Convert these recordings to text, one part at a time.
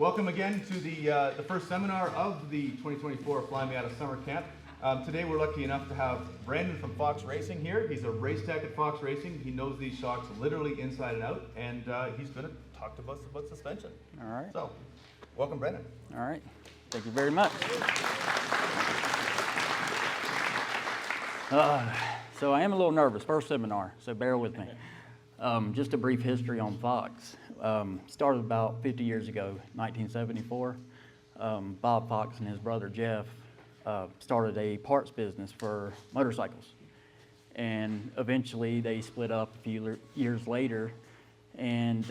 Welcome again to the first seminar of the 2024 Flyin Miata Summer Camp. Today we're lucky enough to have Brandon from Fox Racing here. He's a race tech at Fox Racing. He knows these shocks literally inside and out, and he's going to talk to us about suspension. All right. So, welcome, Brandon. All right. Thank you very much. So I am a little nervous. First seminar, so bear with me. Just a brief history on Fox. Started about 50 years ago, 1974. Bob Fox and his brother Jeff started a parts business for motorcycles. And eventually they split up a few years later, and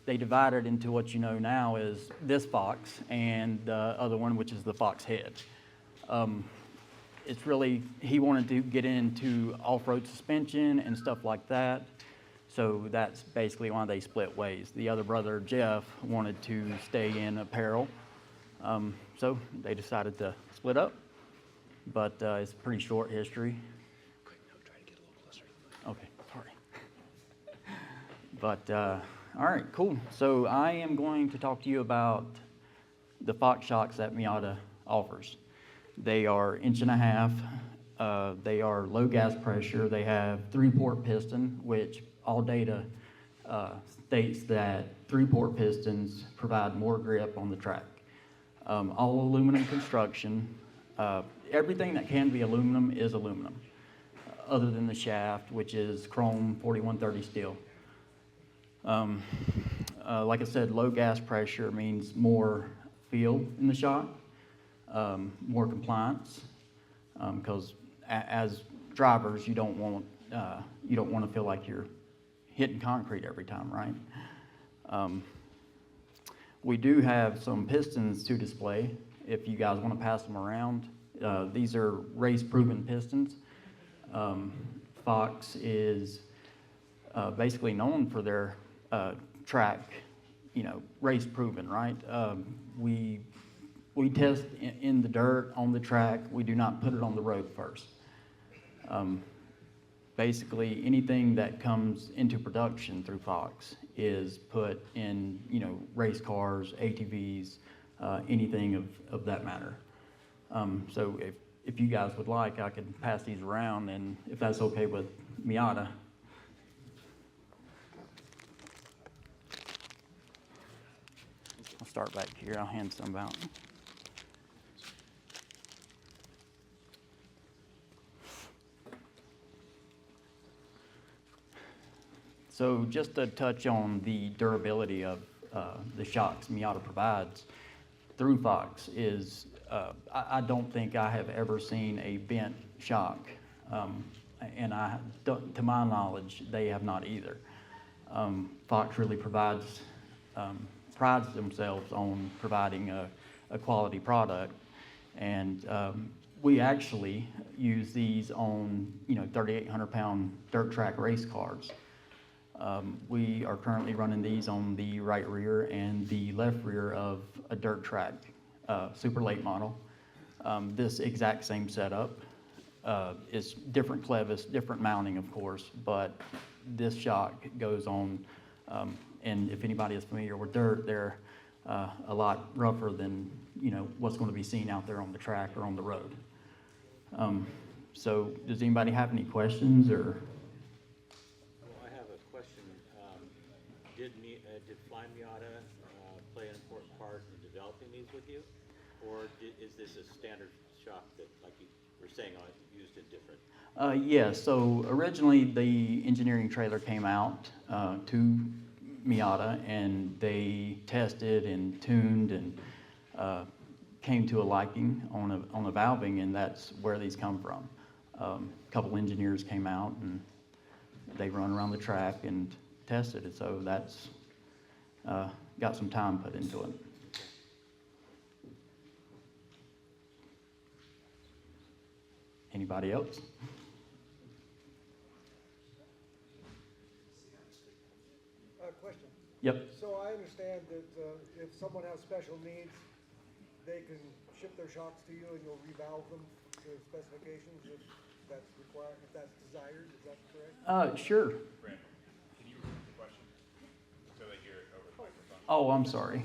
they divided into what you know now as this Fox and the other one, which is the Fox Head. It's really, he wanted to get into off-road suspension and stuff like that. So that's basically why they split ways. The other brother, Jeff, wanted to stay in apparel. So they decided to split up. But it's a pretty short history. Quick, no, try to get a little closer. Okay, sorry. But, all right, cool. So I am going to talk to you about the Fox shocks that Miata offers. They are 1.5 inch. They are low gas pressure. They have 3-port piston, which all data states that 3-port pistons provide more grip on the track. All aluminum construction. Everything that can be aluminum is aluminum, other than the shaft, which is chrome 4130 steel. Like I said, low gas pressure means more feel in the shock, more compliance, because as drivers, you don't want to feel like you're hitting concrete every time, right? We do have some pistons to display if you guys want to pass them around. These are race-proven pistons. Fox is basically known for their track, race-proven, right? We test in the dirt, on the track. We do not put it on the road first. Basically, anything that comes into production through Fox is put in, race cars, ATVs, anything of that matter. So if you guys would like, I could pass these around, and if that's okay with Miata. I'll start back here. I'll hand some out. So just to touch on the durability of the shocks Miata provides through Fox is, I don't think I have ever seen a bent shock, and to my knowledge, they have not either. Fox really prides themselves on providing a quality product, and we actually use these on 3,800-pound dirt track race cars. We are currently running these on the right rear and the left rear of a dirt track super late model. This exact same setup is different clevis, different mounting, of course, but this shock goes on, and if anybody is familiar with dirt, they're a lot rougher than what's going to be seen out there on the track or on the road. So does anybody have any questions or? Did Flyin Miata play an important part in developing these with you, or is this a standard shock that, like you were saying, used in different? Yeah, so originally the engineering trailer came out to Miata, and they tested and tuned and came to a liking on a valving, and that's where these come from. A couple engineers came out and they run around the track and tested it, so that's got some time put into it. Anybody else? Question. Yep. So I understand that if someone has special needs, they can ship their shocks to you and you'll revalve them to specifications if that's required, if that's desired. Is that correct? Sure. Brandon, can you repeat the question so they hear it over the microphone? Oh, I'm sorry.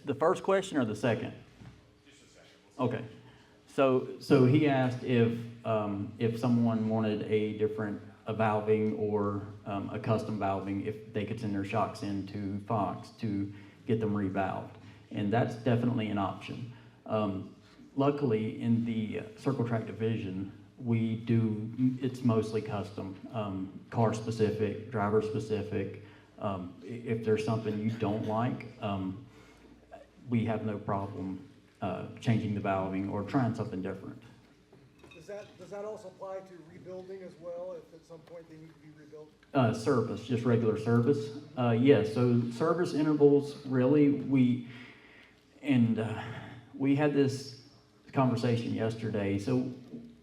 The first question or the second? Just a second. Okay. So he asked if someone wanted a different valving or a custom valving, if they could send their shocks into Fox to get them revalved. And that's definitely an option. Luckily, in the Circle Track division, it's mostly custom, car specific, driver specific. If there's something you don't like, we have no problem changing the valving or trying something different. Does that also apply to rebuilding as well, if at some point they need to be rebuilt? Service, just regular service. Yes, so service intervals, really, we had this conversation yesterday. So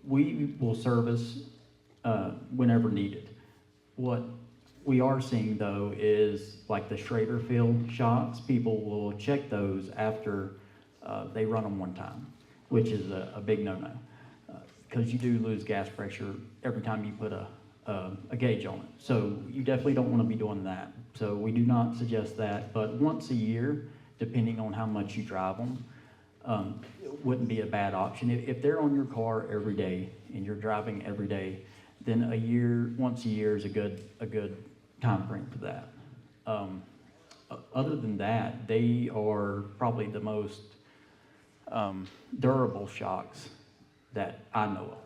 we will service whenever needed. What we are seeing though is like the Schrader field shocks, people will check those after they run them one time, which is a big no-no. Because you do lose gas pressure every time you put a gauge on it. So you definitely don't want to be doing that. So we do not suggest that, but once a year, depending on how much you drive them, it wouldn't be a bad option. If they're on your car every day and you're driving every day, then once a year is a good time frame for that. Other than that, they are probably the most durable shocks that I know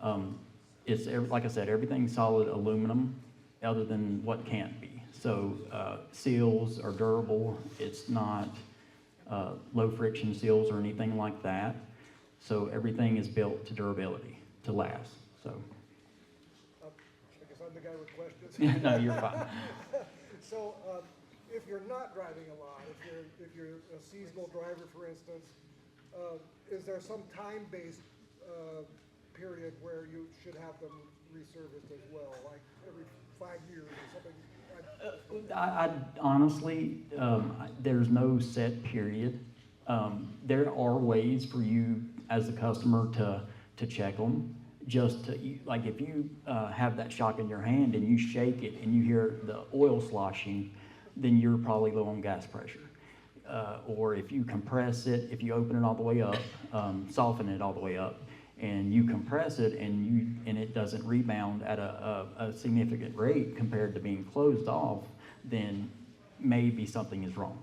of. Like I said, everything's solid aluminum other than what can't be. So seals are durable. It's not low friction seals or anything like that. So everything is built to durability, to last. So. I guess I'm the guy with questions. No, you're fine. So, if you're not driving a lot, if you're a seasonal driver, for instance, is there some time-based period where you should have them resurfaced as well, like every 5 years or something? I honestly, there's no set period. There are ways for you as a customer to check them. Just to, like if you have that shock in your hand and you shake it and you hear the oil sloshing, then you're probably low on gas pressure. Or if you compress it, if you open it all the way up, soften it all the way up, and you compress it and it doesn't rebound at a significant rate compared to being closed off, then maybe something is wrong.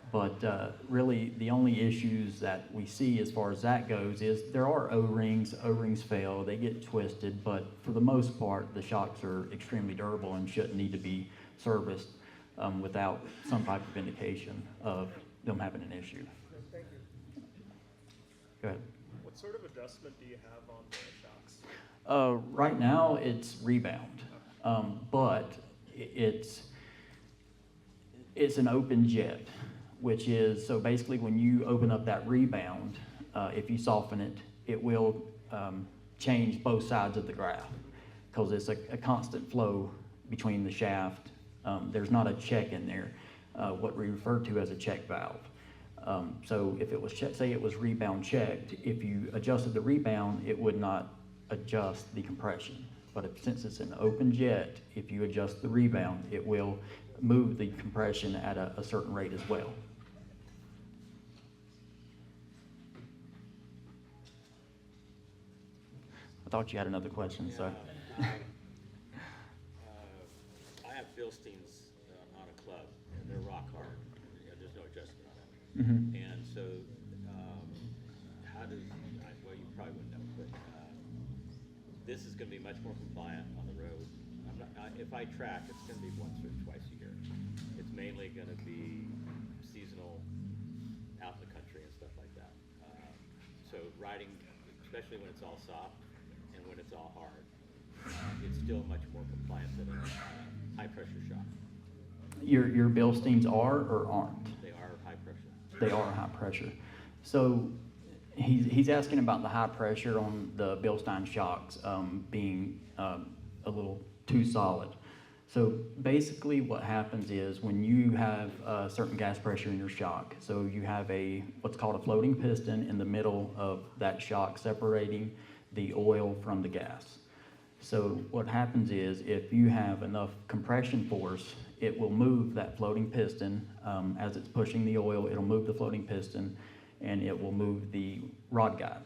But really, the only issues that we see as far as that goes is there are O-rings. O-rings fail, they get twisted, but for the most part, the shocks are extremely durable and shouldn't need to be serviced without some type of indication of them having an issue. Thank you. Go ahead. What sort of adjustment do you have on the shocks? Right now, it's rebound, but it's an open jet, which is, so basically when you open up that rebound, if you soften it, it will change both sides of the graph because it's a constant flow between the shaft. There's not a check in there, what we refer to as a check valve. So if it was, say it was rebound checked, if you adjusted the rebound, it would not adjust the compression. But since it's an open jet, if you adjust the rebound, it will move the compression at a certain rate as well. I thought you had another question, so. I have Bilsteins on a club, and they're rock hard. There's no adjustment on them. Mm-hmm. And so, how does, well, you probably wouldn't know, but this is going to be much more compliant on the road. If I track, it's going to be once or twice a year. It's mainly going to be seasonal out in the country and stuff like that. So riding, especially when it's all soft and when it's all hard, it's still much more compliant than a high pressure shock. Your Bilsteins are or aren't? They are high pressure. They are high pressure. So he's asking about the high pressure on the Bilstein shocks being a little too solid. So basically what happens is when you have a certain gas pressure in your shock, so you have what's called a floating piston in the middle of that shock separating the oil from the gas. So what happens is if you have enough compression force, it will move that floating piston. As it's pushing the oil, it'll move the floating piston and it will move the rod guide.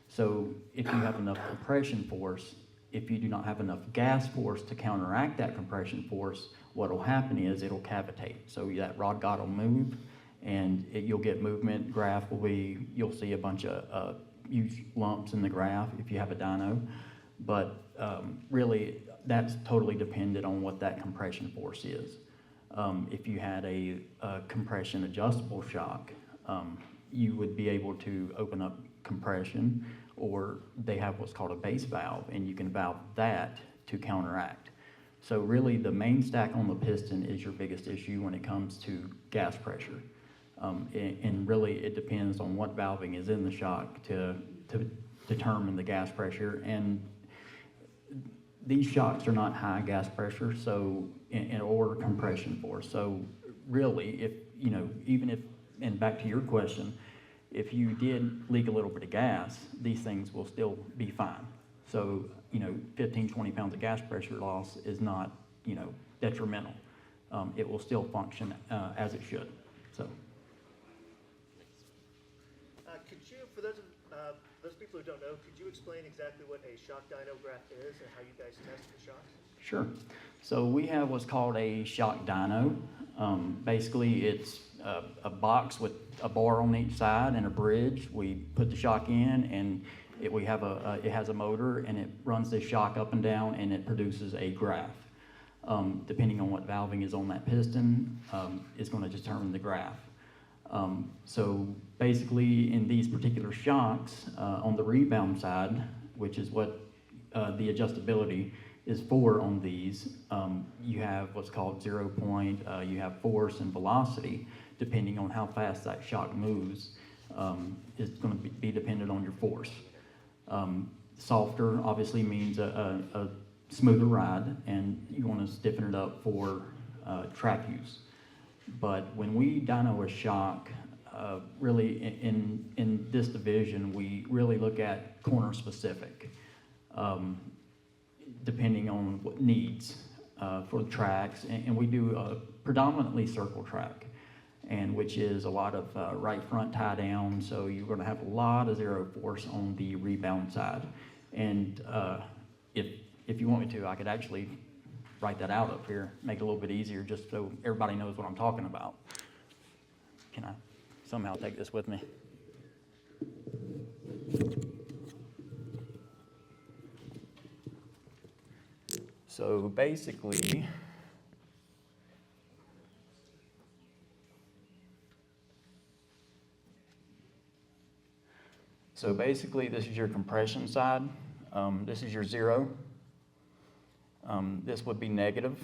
So if you have enough compression force, if you do not have enough gas force to counteract that compression force, what will happen is it'll cavitate. So that rod guide will move and you'll get movement. Graph will be, you'll see a bunch of huge lumps in the graph if you have a dyno. But really, that's totally dependent on what that compression force is. If you had a compression adjustable shock, you would be able to open up compression, or they have what's called a base valve, and you can valve that to counteract. So really, the main stack on the piston is your biggest issue when it comes to gas pressure. And really, it depends on what valving is in the shock to determine the gas pressure. And these shocks are not high gas pressure, so or compression force. So really, if you know, even if, and back to your question, if you did leak a little bit of gas, these things will still be fine. So 15, 20 pounds of gas pressure loss is not detrimental. It will still function as it should. So. Could you, for those people who don't know, could you explain exactly what a shock dyno graph is and how you guys test for shocks? Sure. So we have what's called a shock dyno. Basically, it's a box with a bar on each side and a bridge. We put the shock in, and it has a motor, and it runs the shock up and down, and it produces a graph. Depending on what valving is on that piston, is going to determine the graph. So basically, in these particular shocks, on the rebound side, which is what the adjustability is for on these, you have what's called 0 point, you have force and velocity, depending on how fast that shock moves. It's going to be dependent on your force. Softer obviously means a smoother ride, and you want to stiffen it up for track use. But when we dyno a shock, really in this division, we really look at corner specific, depending on what needs for the tracks. And we do a predominantly circle track, and which is a lot of right front tie down. So you're going to have a lot of zero force on the rebound side. And if you want me to, I could actually write that out up here, make it a little bit easier, just so everybody knows what I'm talking about. Can I somehow take this with me? So basically, this is your compression side. This is your 0. This would be negative,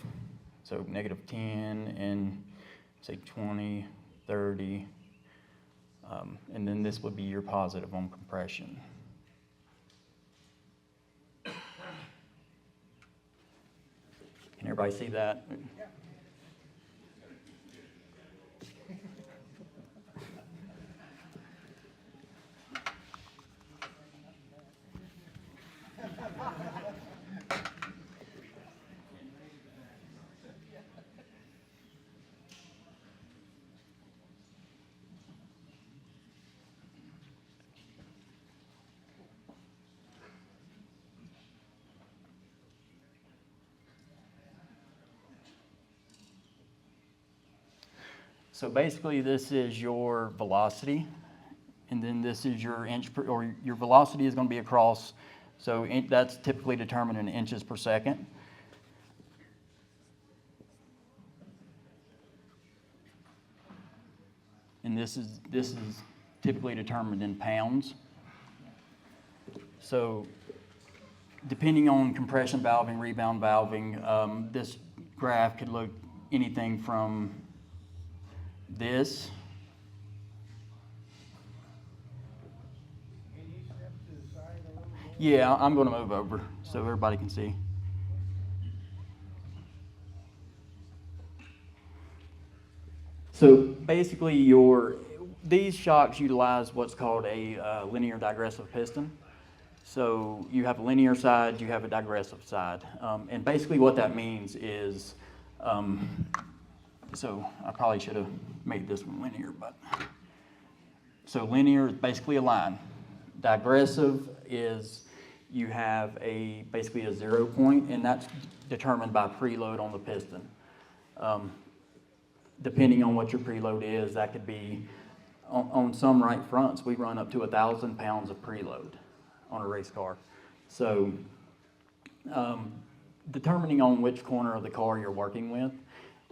so negative 10 and say 20, 30, and then this would be your positive on compression. Can everybody see that? Yeah. So basically, this is your velocity, and then this is your your velocity is going to be across. So that's typically determined in inches per second. And this is typically determined in pounds. So depending on compression valving, rebound valving, this graph could look anything from this. Yeah, I'm going to move over so everybody can see. So basically, these shocks utilize what's called a linear digressive piston. So you have a linear side, you have a digressive side. And basically what that means is, so I probably should have made this one linear, but. So linear is basically a line. Digressive is you have basically a 0 point, and that's determined by preload on the piston. Depending on what your preload is, that could be, on some right fronts, we run up to 1,000 pounds of preload on a race car. So determining on which corner of the car you're working with,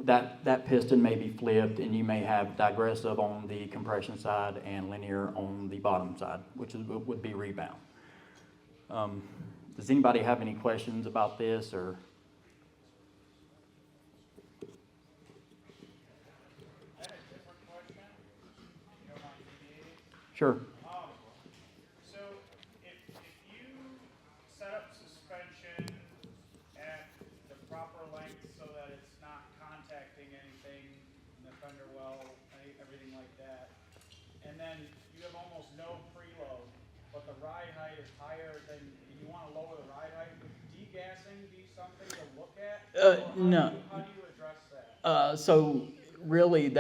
that piston may be flipped, and you may have digressive on the compression side and linear on the bottom side, which would be rebound. Does anybody have any questions about this, or? I had a different question. You don't mind deviating? Sure. So if you set up suspension at the proper length so that it's not contacting anything in the fender well, everything like that, and then you have almost no preload, but the ride height is higher than, you want to lower the ride height, would degassing be something to look at? Or No. How do you address that? So really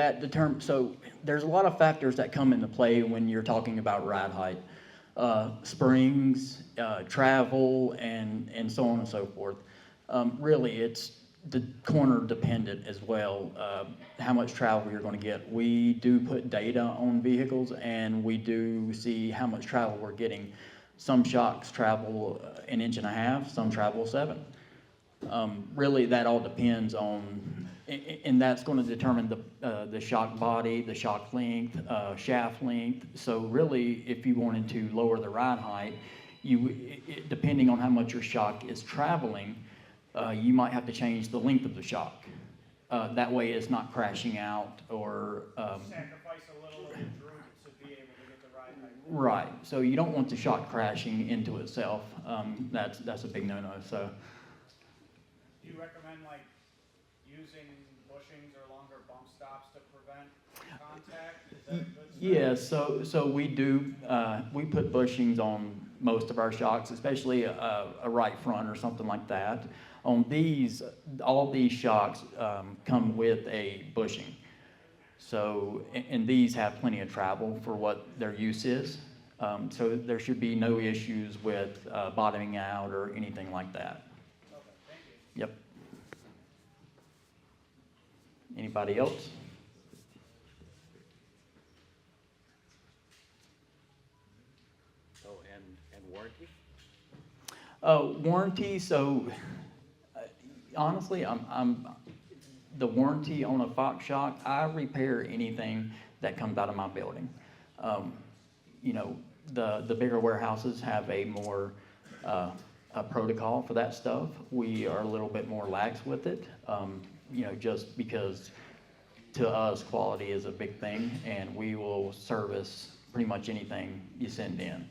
so there's a lot of factors that come into play when you're talking about ride height. Springs, travel, and so on and so forth. Really, it's the corner dependent as well, how much travel you're going to get. We do put data on vehicles, and we do see how much travel we're getting. Some shocks travel 1.5 inches, some travel 7. Really, that all depends on, and that's going to determine the shock body, the shock length, shaft length. So really, if you wanted to lower the ride height, depending on how much your shock is traveling, you might have to change the length of the shock. That way it's not crashing out or... Sacrifice a little of the droop to be able to get the ride height. Right. So you don't want the shock crashing into itself. That's a big no-no. So. Do you recommend like using bushings or longer bump stops to prevent contact? Is that a good strategy? Yeah, so we do, we put bushings on most of our shocks, especially a right front or something like that. On these, all these shocks come with a bushing. So, and these have plenty of travel for what their use is. So there should be no issues with bottoming out or anything like that. Okay, thank you. Yep. Anybody else? Oh, and warranty? Warranty, so honestly, I'm the warranty on a Fox shock, I repair anything that comes out of my building. You know, the bigger warehouses have a more a protocol for that stuff. We are a little bit more lax with it, you know, just because to us quality is a big thing, and we will service pretty much anything you send in.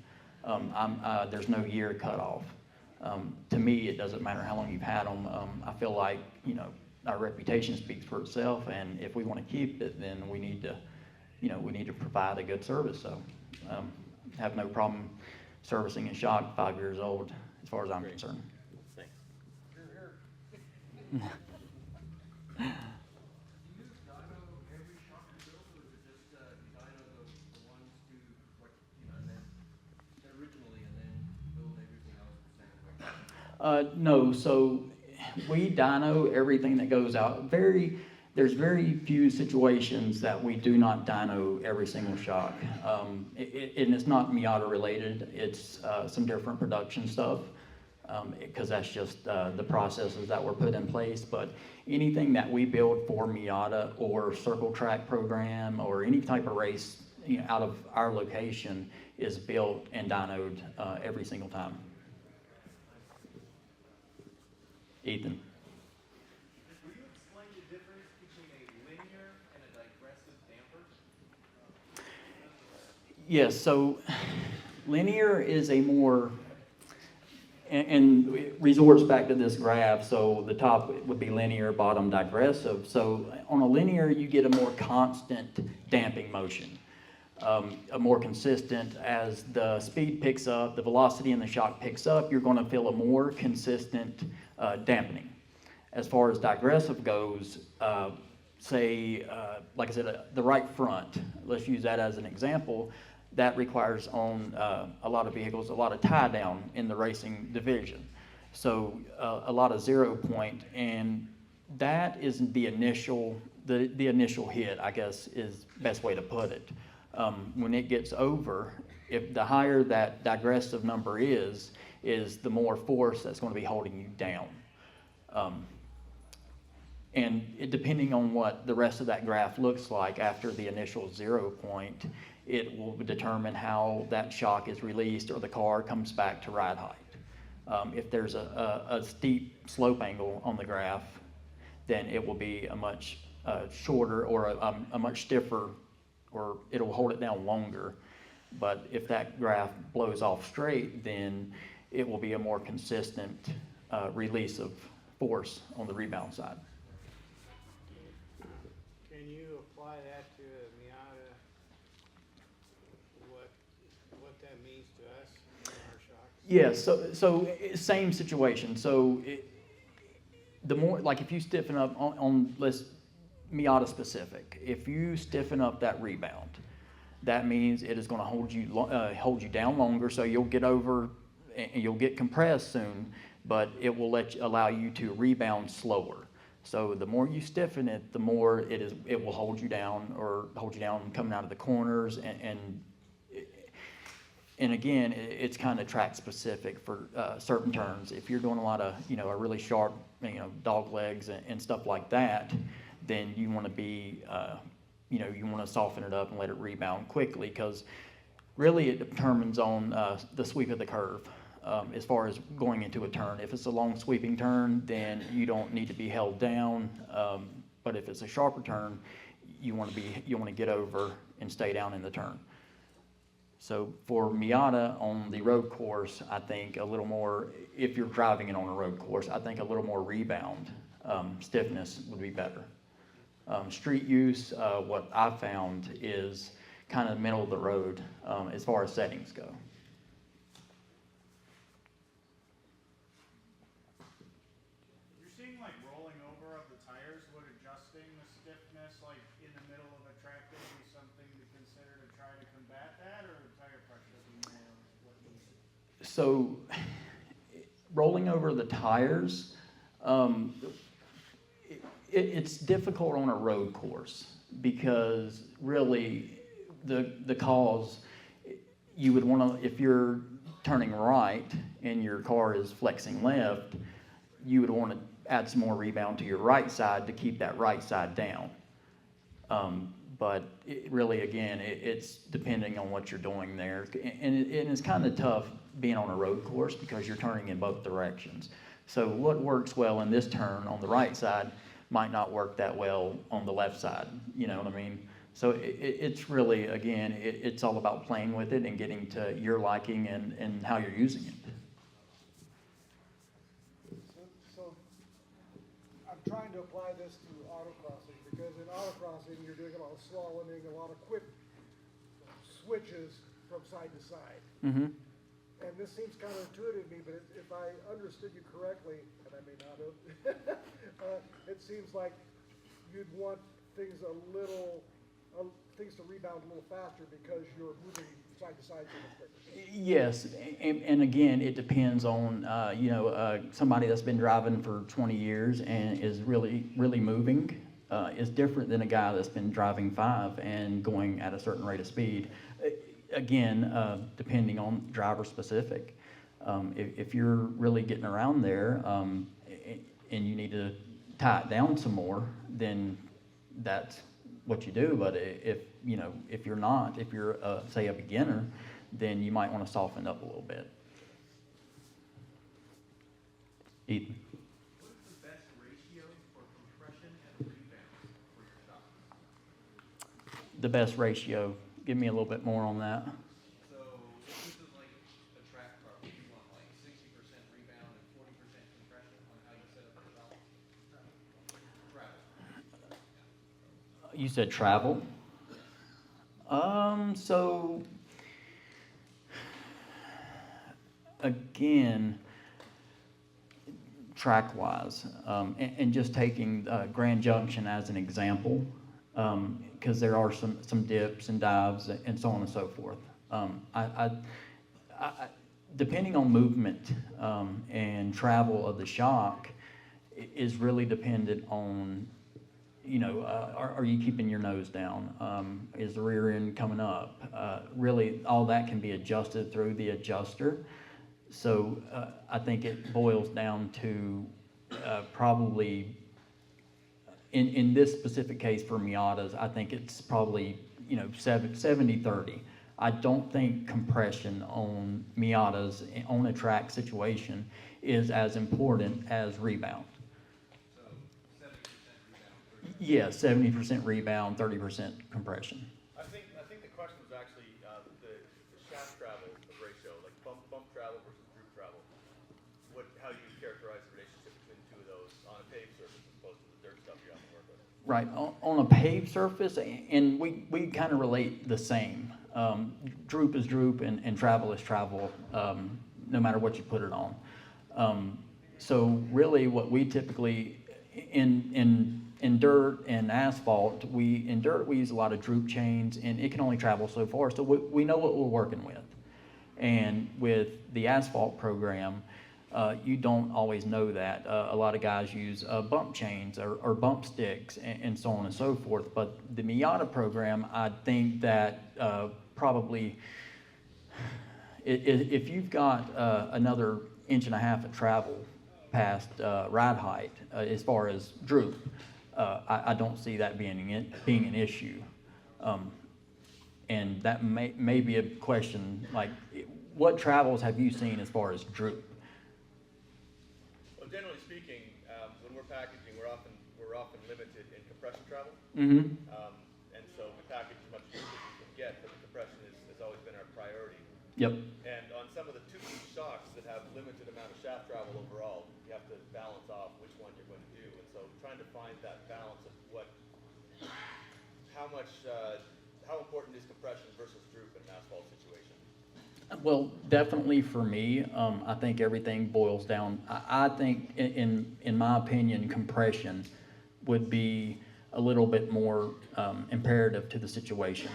There's no year cutoff. To me, it doesn't matter how long you've had them. I feel like, you know, our reputation speaks for itself, and if we want to keep it, then we need to, you know, we need to provide a good service. So, have no problem servicing a shock 5 years old, as far as I'm Great. concerned. Thanks. You're here. Do you dyno every shock you build, or is it just dyno the ones to, like, you know, and then originally, and then build everything else the same way? No, so we dyno everything that goes out. There's very few situations that we do not dyno every single shock. And it's not Miata related, it's some different production stuff, because that's just the processes that were put in place. But anything that we build for Miata or circle track program or any type of race, you know, out of our location is built and dynoed every single time. Ethan. Will you explain the difference between a linear and a digressive damper? Yes, so linear is a more, and it resorts back to this graph, so the top would be linear, bottom digressive. So on a linear, you get a more constant damping motion. more consistent. As the speed picks up, the velocity in the shock picks up, you're going to feel a more consistent dampening. As far as digressive goes, like I said, the right front, let's use that as an example, that requires on a lot of vehicles a lot of tie down in the racing division. So a lot of 0 point, and that isn't the initial hit, I guess is best way to put it. When it gets over, if the higher that digressive number is the more force that's going to be holding you down. Depending on what the rest of that graph looks like after the initial 0 point, it will determine how that shock is released or the car comes back to ride height. If there's a steep slope angle on the graph, then it will be a much shorter or a much stiffer, or it'll hold it down longer. But if that graph blows off straight, then it will be a more consistent release of force on the rebound side. Can you apply that to a Miata? What that means to us in our shocks? Yes, so same situation. So the more, like if you stiffen up on let's Miata specific, if you stiffen up that rebound, that means it is going to hold you down longer. So you'll get over and you'll get compressed soon, but it will allow you to rebound slower. So the more you stiffen it, the more it will hold you down coming out of the corners, and again, it's kind of track specific for certain turns. If you're doing a lot of, a really sharp, dog legs and stuff like that, then you want to be, you want to soften it up and let it rebound quickly, because really it determines on the sweep of the curve. As far as going into a turn. If it's a long sweeping turn, then you don't need to be held down. But if it's a sharper turn, you want to get over and stay down in the turn. So for Miata on the road course, I think a little more, if you're driving it on a road course, I think a little more rebound stiffness would be better. Street use, what I found is kind of middle of the road as far as settings go. So rolling over the tires, it's difficult on a road course, because really the cause, you would want to, if you're turning right and your car is flexing left, you would want to add some more rebound to your right side to keep that right side down. But really, again, it's depending on what you're doing there. And it's kind of tough being on a road course because you're turning in both directions. So what works well in this turn on the right side might not work that well on the left side. You know what I mean? So it's really, again, it's all about playing with it and getting to your liking and how you're using it. So I'm trying to apply this to autocrossing, because in autocrossing you're doing a lot of slaloming, a lot of quick switches from side to side. Mm-hmm. And this seems counterintuitive to me, but if I understood you correctly, and I may not have, it seems like you'd want things things to rebound a little faster because you're moving side to side so much quicker. Yes, and again, it depends on somebody that's been driving for 20 years and is really moving is different than a guy that's been driving 5 and going at a certain rate of speed. Again, depending on driver specific. If you're really getting around there and you need to tie it down some more, then that's what you do. But if you're not, if you're say a beginner, then you might want to soften up a little bit. Ethan. What is the best ratio for compression and rebound for your shocks? The best ratio. Give me a little bit more on that. So if this is like a track car, you want like 60% rebound and 40% compression on how you set up the shocks? Travel. You said travel. So again, track-wise, and just taking Grand Junction as an example, because there are some dips and dives and so on and so forth. Depending on movement and travel of the shock is really dependent on, are you keeping your nose down? Is the rear end coming up? Really, all that can be adjusted through the adjuster. So I think it boils down to probably, in this specific case for Miatas, I think it's probably 70-30. I don't think compression on Miatas on a track situation is as important as rebound. So 70% rebound, 30%. Yeah, 70% rebound, 30% compression. I think the question was actually the shaft travel ratio, like bump travel versus droop travel. How do you characterize the relationship between the two of those on a paved surface as opposed to the dirt stuff you have to work with? Right, on a paved surface, and we kind of relate the same. Droop is droop and travel is travel, no matter what you put it on. So really what we typically, in dirt and asphalt, in dirt we use a lot of droop chains, and it can only travel so far, so we know what we're working with. And with the asphalt program, you don't always know that. A lot of guys use bump chains or bump sticks and so on and so forth. But the Miata program, I think that probably, if you've got another 1.5 inches of travel past ride height as far as droop, I don't see that being an issue. And that may be a question, like, what travels have you seen as far as droop? Well, generally speaking, when we're packaging, we're often limited in compression travel. Mm-hmm. And so we package as much droop as we can get, but the compression has always been our priority. Yep. And on some of the two-piece shocks that have limited amount of shaft travel overall, you have to balance off which one you're going to do. And so trying to find that balance of how important is compression versus droop in an asphalt situation? Well, definitely for me, I think everything boils down. I think, in my opinion, compression would be a little bit more imperative to the situation,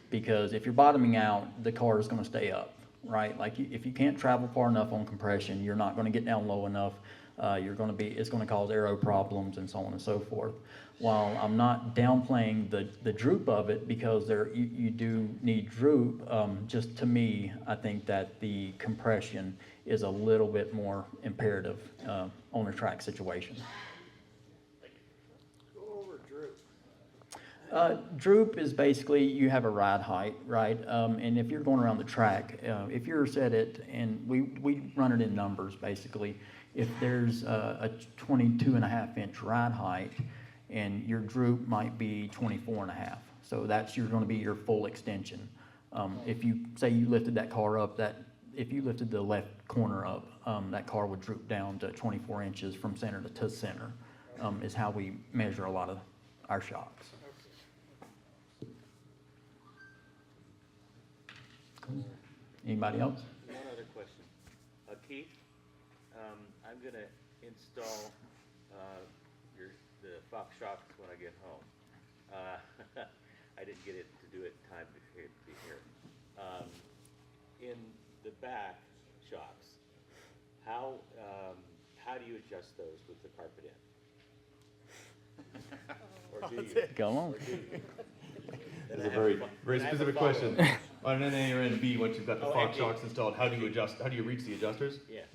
because if you're bottoming out, the car is going to stay up, right? Like if you can't travel far enough on compression, you're not going to get down low enough. It's going to cause aero problems and so on and so forth. While I'm not downplaying the droop of it, because you do need droop, just to me, I think that the compression is a little bit more imperative on a track situation. Go over droop. Droop is basically you have a ride height, right? And if you're going around the track, if you're set it, and we run it in numbers basically, if there's a 22.5-inch ride height, and your droop might be 24.5. So that's going to be your full extension. If you say you lifted that car up, if you lifted the left corner up, that car would droop down to 24 inches from center to center, is how we measure a lot of our shocks. Cool. Anybody else? One other question. Keith, I'm going to install the Fox shocks when I get home. I didn't get it to do it in time to be here. In the back shocks, how do you adjust those with the carpet in? Or do you? Go on. Or do you? That's a very specific question. On an A or an B, once you've got the Fox shocks installed, how do you reach the adjusters? Yeah.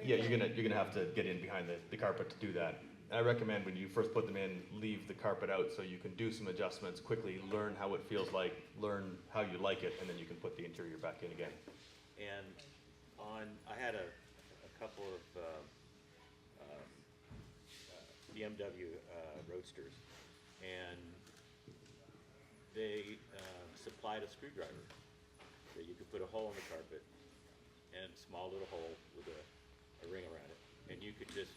Yeah, you're gonna have to get in behind the carpet to do that. I recommend when you first put them in, leave the carpet out so you can do some adjustments quickly, learn how it feels like, learn how you like it, and then you can put the interior back in again. And I had a couple of BMW Roadsters, and they supplied a screwdriver that you could put a hole in the carpet, and a small little hole with a ring around it, and you could just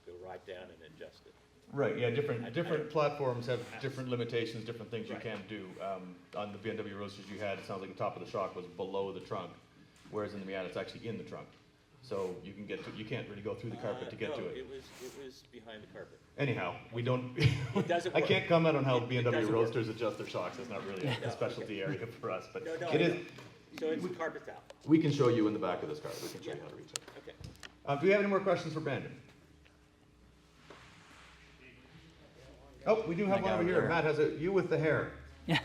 go right down and adjust it. Right, yeah, different platforms have different limitations, different things you Right. can do. On the BMW Roadsters you had, it sounds like the top of the shock was below the trunk, whereas in the Miata, it's actually in the trunk. So you can get to, you can't really go through the carpet to get to No, it. it was behind the carpet. Anyhow, we don't, It doesn't I work. can't comment on how It BMW doesn't work. Roadsters adjust their shocks, that's not really No, a specialty area for us, but No, it I is, know. So it's carpet's out. we can show you in the back of this car, we can show you how to reach it. Okay. Do we have any more questions for Brandon? Oh, we do have That one guy over over here. there. Matt has a, you with the hair. Yeah.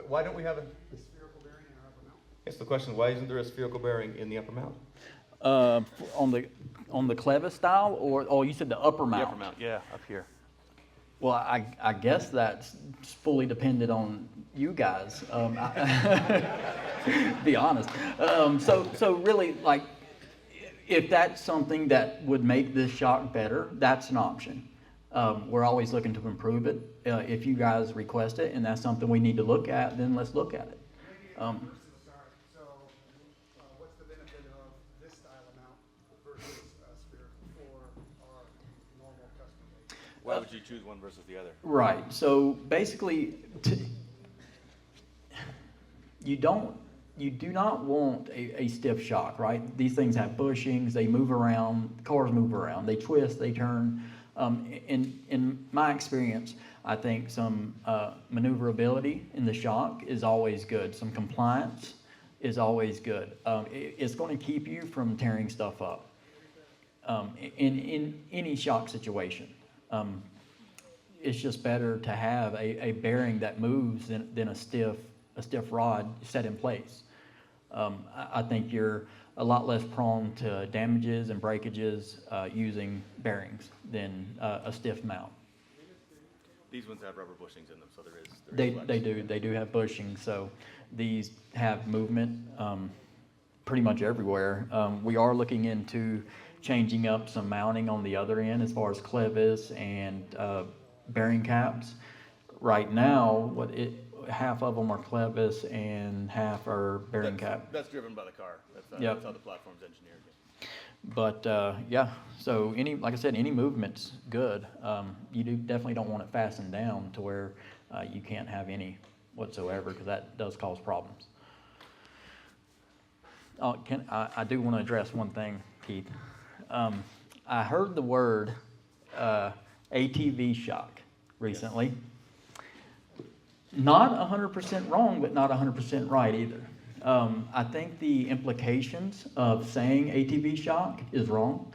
Why don't we have a? Yes, the question is, why isn't there a spherical bearing in the upper mount? On the clevis style, or, oh, you said the upper mount? The upper mount, yeah, up here. Well, I guess that's fully dependent on you guys, be honest. So really, like, if that's something that would make this shock better, that's an option. We're always looking to improve it. If you guys request it and that's something we need to look at, then let's look at it. So, what's the benefit of this style amount versus spherical for our normal custom made? Why would you choose one versus the other? Right, so basically, you do not want a stiff shock, right? These things have bushings, they move around, cars move around, they twist, they turn. In my experience, I think some maneuverability in the shock is always good. Some compliance is always good. It's going to keep you from tearing stuff up in any shock situation. It's just better to have a bearing that moves than a stiff rod set in place. I think you're a lot less prone to damages and breakages using bearings than a stiff mount. These ones have rubber bushings in them, so there is They do have bushings, so these have movement pretty much everywhere. We are looking into changing up some mounting on the other end as far as clevis and bearing caps. Right now, half of them are clevis and half are bearing cap. That's driven by the car. That's Yep. how the platform's engineered. But yeah, so like I said, any movement's good. You definitely don't want it fastened down to where you can't have any whatsoever, because that does cause problems. I do want to address one thing, Keith. I heard the word ATV shock recently. Not 100% wrong, but not 100% right either. I think the implications of saying ATV shock is wrong,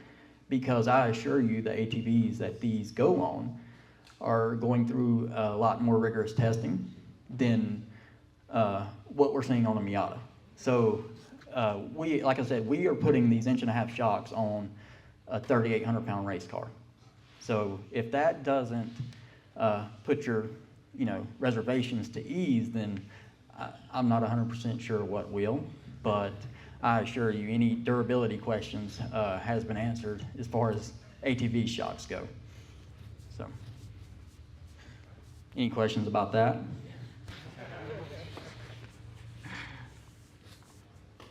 because I assure you the ATVs that these go on are going through a lot more rigorous testing than what we're seeing on a Miata. So like I said, we are putting these 1.5-inch shocks on a 3,800-pound race car. So if that doesn't put your reservations to ease, then I'm not 100% sure what will, but I assure you any durability questions has been answered as far as ATV shocks go. So, any questions about that?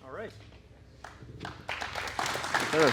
All right. Sure.